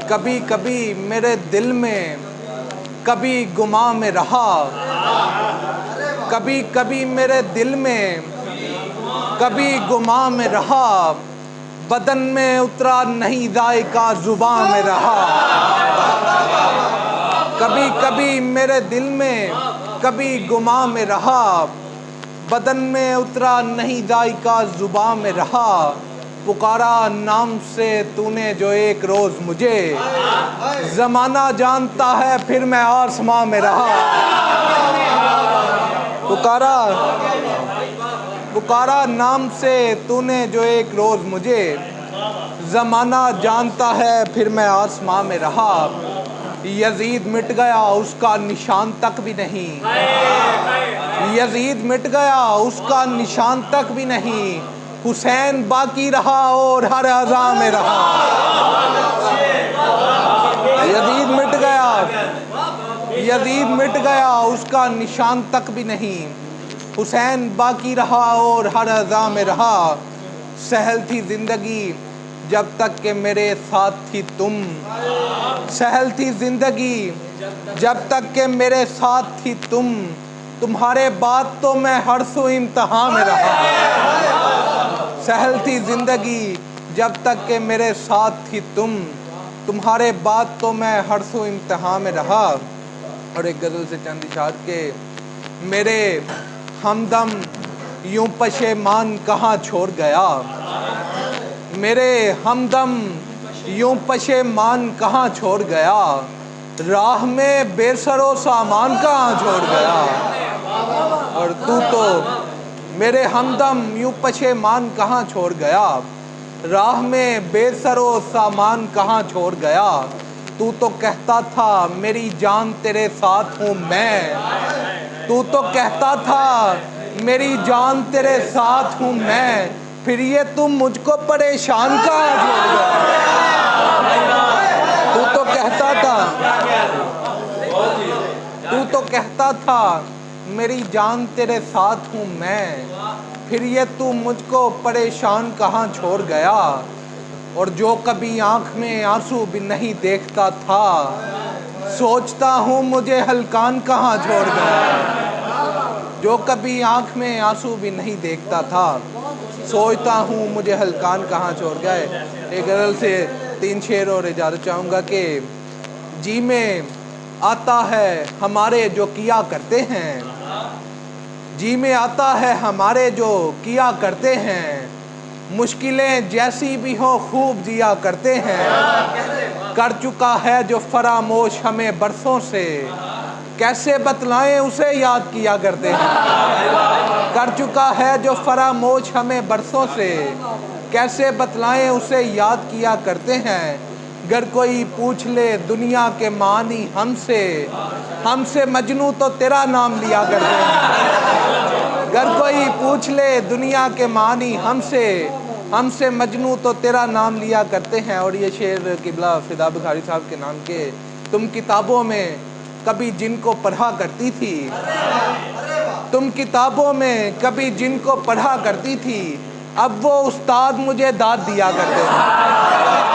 کبھی کبھی میرے دل میں کبھی گماں میں رہا، کبھی کبھی میرے دل میں کبھی گماں میں رہا، بدن میں اترا نہیں ذائقہ زباں میں رہا۔ کبھی کبھی میرے دل میں کبھی گماں میں رہا، بدن میں اترا نہیں ذائقہ زباں میں رہا۔ پکارا نام سے تو نے جو ایک روز مجھے، زمانہ جانتا ہے پھر میں آسماں میں رہا۔ پکارا نام سے تو نے جو ایک روز مجھے، زمانہ جانتا ہے پھر میں آسماں میں رہا۔ یزید مٹ گیا اس کا نشان تک بھی نہیں، یزید مٹ گیا اس کا نشان تک بھی نہیں، حسین باقی رہا اور ہر اعضاء میں رہا۔ یزید مٹ گیا اس کا نشان تک بھی نہیں، حسین باقی رہا اور ہر اعضاء میں رہا۔ سہل تھی زندگی جب تک کہ میرے ساتھ تھی تم، سہل تھی زندگی جب تک کہ میرے ساتھ تھی تم، تمہارے بعد تو میں ہر سو امتحان میں رہا۔ سہل تھی زندگی جب تک کہ میرے ساتھ تھی تم، تمہارے بعد تو میں ہر سو امتحان میں رہا۔ اور ایک غزل سے چند اشعار کے، میرے ہمدم یوں پشیمان کہاں چھوڑ گیا، میرے ہمدم یوں پشیمان کہاں چھوڑ گیا، راہ میں بے سر و سامان کہاں چھوڑ گیا۔ اور تو میرے ہمدم یوں پشیمان کہاں چھوڑ گیا، راہ میں بے سر و سامان کہاں چھوڑ گیا۔ تو کہتا تھا میری جان تیرے ساتھ ہوں میں، تو کہتا تھا میری جان تیرے ساتھ ہوں میں، پھر یہ تم مجھ کو پریشان کہاں چھوڑ گیا۔ تو کہتا تھا میری جان تیرے ساتھ ہوں میں، پھر یہ تو مجھ کو پریشان کہاں چھوڑ گیا۔ اور جو کبھی آنکھ میں آنسو بھی نہیں دیکھتا تھا، سوچتا ہوں مجھے ہلکان کہاں چھوڑ گیا۔ جو کبھی آنکھ میں آنسو بھی نہیں دیکھتا تھا، سوچتا ہوں مجھے ہلکان کہاں چھوڑ گئے۔ ایک غزل سے 3 شعر اور اجازت چاہوں گا کہ جی میں آتا ہے ہمارے جو کیا کرتے ہیں، جی میں آتا ہے ہمارے جو کیا کرتے ہیں، مشکلیں جیسی بھی ہوں خوب جیا کرتے ہیں، کر چکا ہے جو فراموش ہمیں برسوں سے، کیسے بتلائیں اسے یاد کیا کرتے ہیں۔ کر چکا ہے جو فراموش ہمیں برسوں سے، کیسے بتلائیں اسے یاد کیا کرتے ہیں۔ گر کوئی پوچھ لے دنیا کے معنی ہم سے مجنوں تو تیرا نام لیا کرتے ہیں۔ گر کوئی پوچھ لے دنیا کے معنی ہم سے مجنوں تو تیرا نام لیا کرتے ہیں۔ اور یہ شعر قبلہ فدا بخاری صاحب کے نام کے، تم کتابوں میں کبھی جن کو پڑھا کرتی تھی، تم کتابوں میں کبھی جن کو پڑھا کرتی تھی، اب وہ استاد مجھے داد دیا کرتے ہیں۔